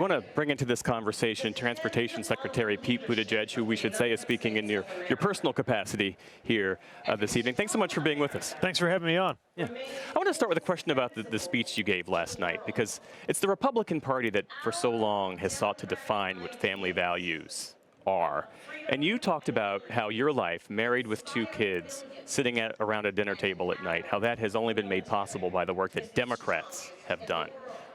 I want to bring into this conversation Transportation Secretary Pete Buttigieg, who we should say is speaking in your personal capacity here this evening. Thanks so much for being with us. Thanks for having me on. Yeah. I want to start with a question about the speech you gave last night, because it's the Republican Party that for so long has sought to define what family values are. And you talked about how your life, married with 2 kids, sitting around a dinner table at night, how that has only been made possible by the work that Democrats have done.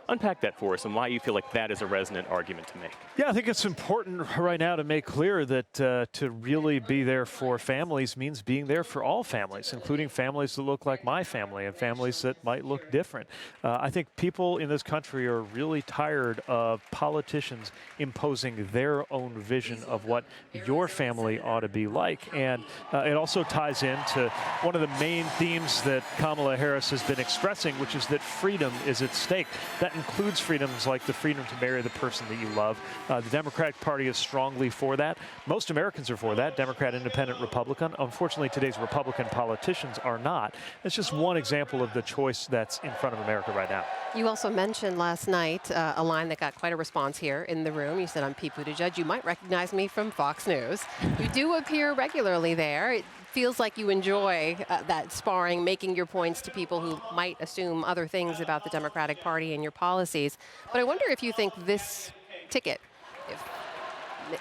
Unpack that for us and why you feel like that is a resonant argument to make. Yeah, I think it's important right now to make clear that to really be there for families means being there for all families, including families that look like my family and families that might look different. I think people in this country are really tired of politicians imposing their own vision of what your family ought to be like. And it also ties into one of the main themes that Kamala Harris has been expressing, which is that freedom is at stake. That includes freedoms like the freedom to marry the person that you love. The Democratic Party is strongly for that. Most Americans are for that, Democrat, Independent, Republican. Unfortunately, today's Republican politicians are not. It's just one example of the choice that's in front of America right now. You also mentioned last night a line that got quite a response here in the room. You said, "I'm Pete Buttigieg. You might recognize me from Fox News." You do appear regularly there. It feels like you enjoy that sparring, making your points to people who might assume other things about the Democratic Party and your policies. But I wonder if you think this ticket,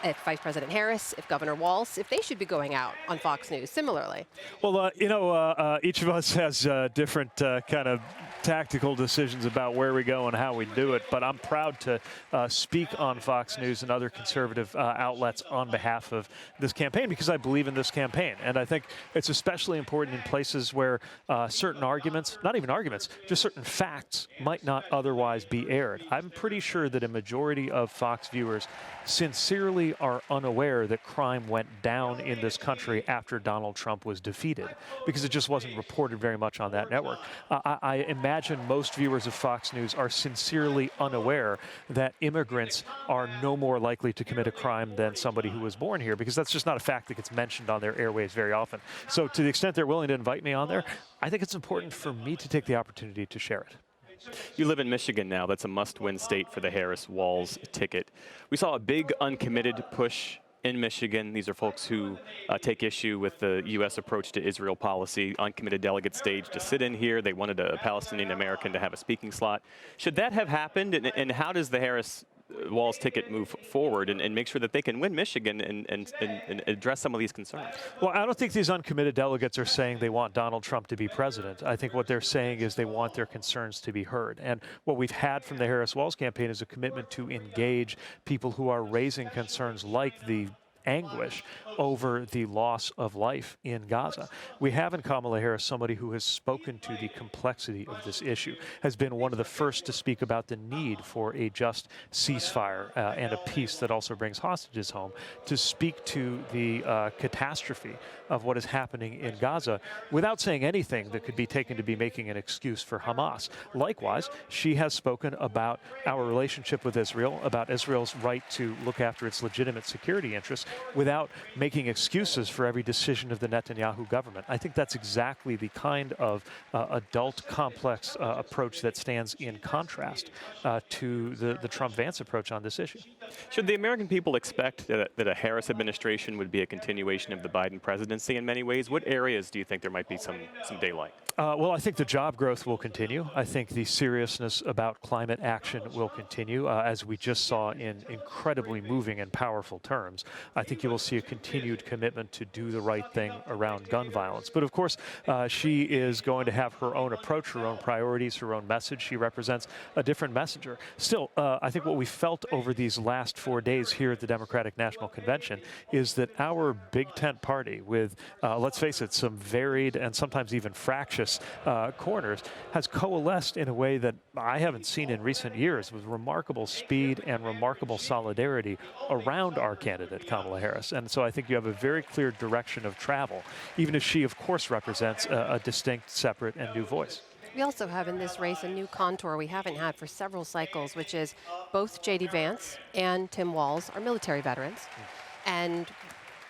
if Vice President Harris, if Governor Walz, if they should be going out on Fox News similarly. Well, each of us has different kind of tactical decisions about where we go and how we do it. But I'm proud to speak on Fox News and other conservative outlets on behalf of this campaign because I believe in this campaign. And I think it's especially important in places where certain arguments, not even arguments, just certain facts might not otherwise be aired. I'm pretty sure that a majority of Fox viewers sincerely are unaware that crime went down in this country after Donald Trump was defeated because it just wasn't reported very much on that network. I imagine most viewers of Fox News are sincerely unaware that immigrants are no more likely to commit a crime than somebody who was born here because that's just not a fact that gets mentioned on their airwaves very often. So to the extent they're willing to invite me on there, I think it's important for me to take the opportunity to share it. You live in Michigan now. That's a must-win state for the Harris-Walz ticket. We saw a big uncommitted push in Michigan. These are folks who take issue with the U.S. approach to Israel policy. Uncommitted delegate stage to sit in here. They wanted a Palestinian American to have a speaking slot. Should that have happened? And how does the Harris-Walz ticket move forward and make sure that they can win Michigan and address some of these concerns? Well, I don't think these uncommitted delegates are saying they want Donald Trump to be president. I think what they're saying is they want their concerns to be heard. And what we've had from the Harris-Walz campaign is a commitment to engage people who are raising concerns like the anguish over the loss of life in Gaza. We have in Kamala Harris somebody who has spoken to the complexity of this issue, has been one of the first to speak about the need for a just ceasefire and a peace that also brings hostages home, to speak to the catastrophe of what is happening in Gaza without saying anything that could be taken to be making an excuse for Hamas. Likewise, she has spoken about our relationship with Israel, about Israel's right to look after its legitimate security interests, without making excuses for every decision of the Netanyahu government. I think that's exactly the kind of adult, complex approach that stands in contrast to the Trump-Vance approach on this issue. Should the American people expect that a Harris administration would be a continuation of the Biden presidency in many ways? What areas do you think there might be some daylight? Well, I think the job growth will continue. I think the seriousness about climate action will continue, as we just saw in incredibly moving and powerful terms. I think you will see a continued commitment to do the right thing around gun violence. But of course, she is going to have her own approach, her own priorities, her own message. She represents a different messenger. Still, I think what we felt over these last 4 days here at the Democratic National Convention is that our big tent party with, let's face it, some varied and sometimes even fractious corners has coalesced in a way that I haven't seen in recent years, with remarkable speed and remarkable solidarity around our candidate, Kamala Harris. And so I think you have a very clear direction of travel, even if she, of course, represents a distinct, separate, and new voice. We also have in this race a new contour we haven't had for several cycles, which is both J.D. Vance and Tim Walz are military veterans. And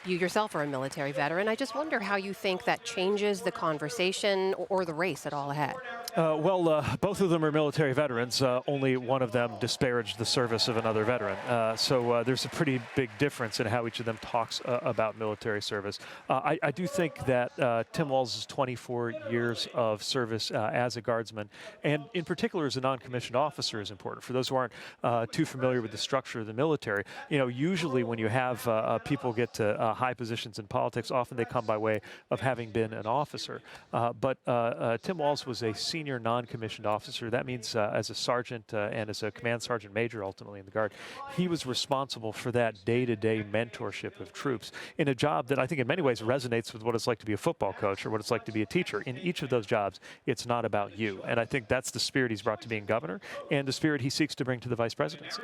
you yourself are a military veteran. I just wonder how you think that changes the conversation or the race at all ahead. Both of them are military veterans. Only one of them disparaged the service of another veteran. So there's a pretty big difference in how each of them talks about military service. I do think that Tim Walz's 24 years of service as a guardsman, and in particular as a non-commissioned officer, is important. For those who aren't too familiar with the structure of the military, usually when you have people get to high positions in politics, often they come by way of having been an officer. But Tim Walz was a senior non-commissioned officer. That means as a sergeant and as a command sergeant major ultimately in the Guard, he was responsible for that day-to-day mentorship of troops in a job that I think in many ways resonates with what it's like to be a football coach or what it's like to be a teacher. In each of those jobs, it's not about you. And I think that's the spirit he's brought to being governor and the spirit he seeks to bring to the vice presidency.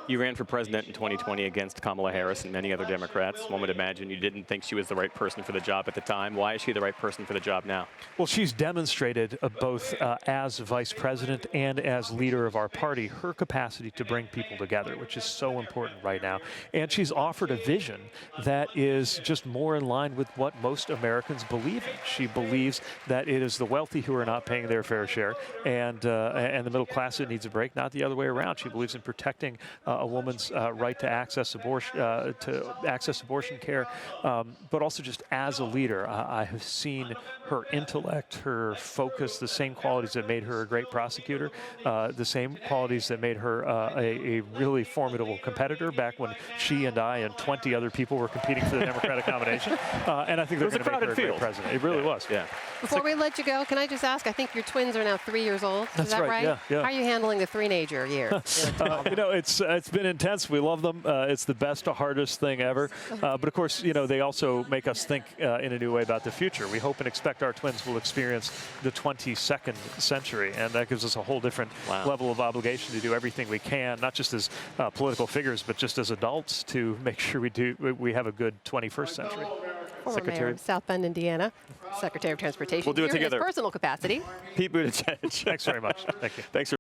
You ran for president in 2020 against Kamala Harris and many other Democrats. One would imagine you didn't think she was the right person for the job at the time. Why is she the right person for the job now? Well, she's demonstrated both as vice president and as leader of our party, her capacity to bring people together, which is so important right now. And she's offered a vision that is just more in line with what most Americans believe in. She believes that it is the wealthy who are not paying their fair share and the middle class that needs a break, not the other way around. She believes in protecting a woman's right to access abortion care, but also just as a leader. I have seen her intellect, her focus, the same qualities that made her a great prosecutor, the same qualities that made her a really formidable competitor back when she and I and 20 other people were competing for the Democratic nomination. And I think they're going to make her a great president. It really was. Yeah. Before we let you go, can I just ask, I think your twins are now 3 years old. Is that right? Yeah. How are you handling the three-nager year? It's been intense. We love them. It's the best, hardest thing ever. But of course, they also make us think in a new way about the future. We hope and expect our twins will experience the 22nd century, and that gives us a whole different level of obligation to do everything we can, not just as political figures, but just as adults, to make sure we have a good 21st century. Former Mayor of South Bend, Indiana, Secretary of Transportation. We'll do it together. In his personal capacity. Pete Buttigieg. Thanks very much. Thank you. Thanks for